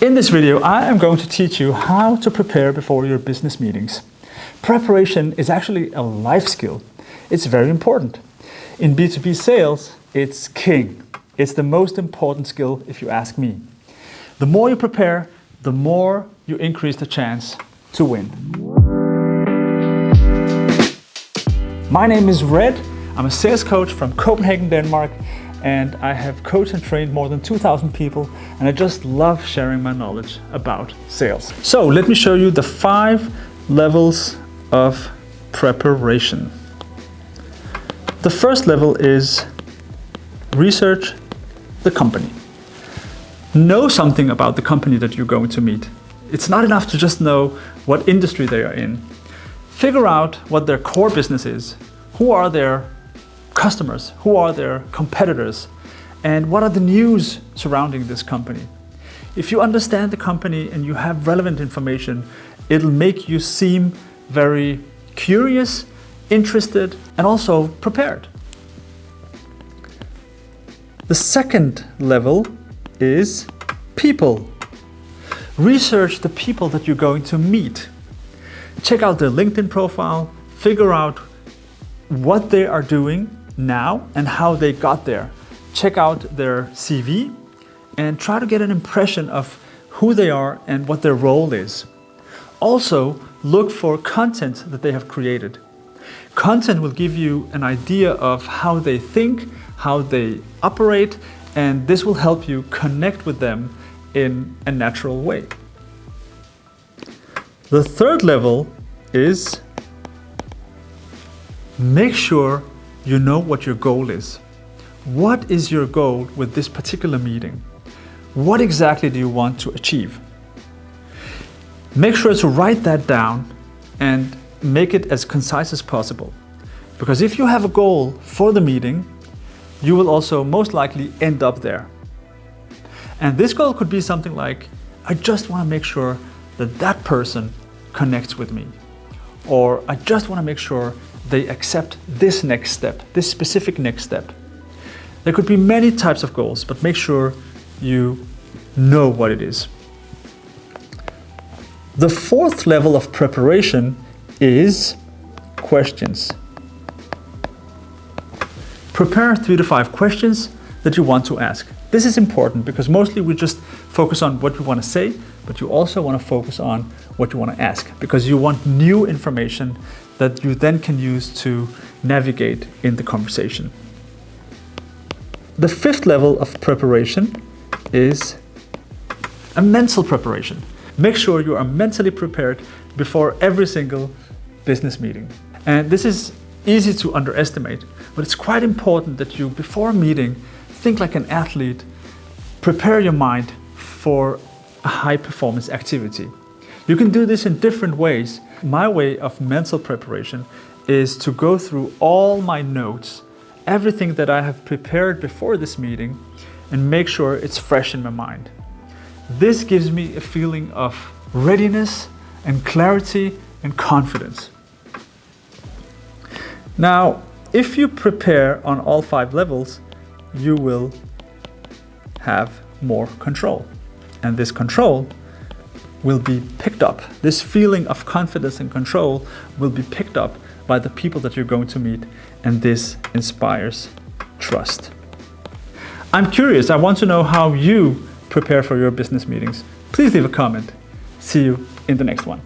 In this video, I am going to teach you how to prepare before your business meetings. Preparation is actually a life skill. It's very important. In B2B sales, it's king. It's the most important skill if you ask me. The more you prepare, the more you increase the chance to win. My name is Red. I'm a sales coach from Copenhagen, Denmark, and I have coached and trained more than 2,000 people, and I just love sharing my knowledge about sales. So let me show you the 5 levels of preparation. The first level is research the company. Know something about the company that you're going to meet. It's not enough to just know what industry they are in. Figure out what their core business is. Who are their customers? Who are their competitors? And what are the news surrounding this company? If you understand the company and you have relevant information, it'll make you seem very curious, interested, and also prepared. The second level is people. Research the people that you're going to meet. Check out their LinkedIn profile, figure out what they are doing now and how they got there. Check out their CV and try to get an impression of who they are and what their role is. Also, look for content that they have created. Content will give you an idea of how they think, how they operate, and this will help you connect with them in a natural way. The third level is make sure you know what your goal is. What is your goal with this particular meeting? What exactly do you want to achieve? Make sure to write that down and make it as concise as possible. Because if you have a goal for the meeting, you will also most likely end up there. And this goal could be something like, I just want to make sure that that person connects with me. Or I just want to make sure they accept this next step, this specific next step. There could be many types of goals, but make sure you know what it is. The fourth level of preparation is questions. Prepare 3 to 5 questions that you want to ask. This is important because mostly we just focus on what we want to say, but you also want to focus on what you want to ask because you want new information that you then can use to navigate in the conversation. The 5th level of preparation is a mental preparation. Make sure you are mentally prepared before every single business meeting. And this is easy to underestimate, but it's quite important that you, before a meeting, think like an athlete, prepare your mind for a high performance activity. You can do this in different ways. My way of mental preparation is to go through all my notes, everything that I have prepared before this meeting, and make sure it's fresh in my mind. This gives me a feeling of readiness and clarity and confidence. Now, if you prepare on all 5 levels, you will have more control. And this control will be picked up. This feeling of confidence and control will be picked up by the people that you're going to meet, and this inspires trust. I'm curious, I want to know how you prepare for your business meetings. Please leave a comment. See you in the next one.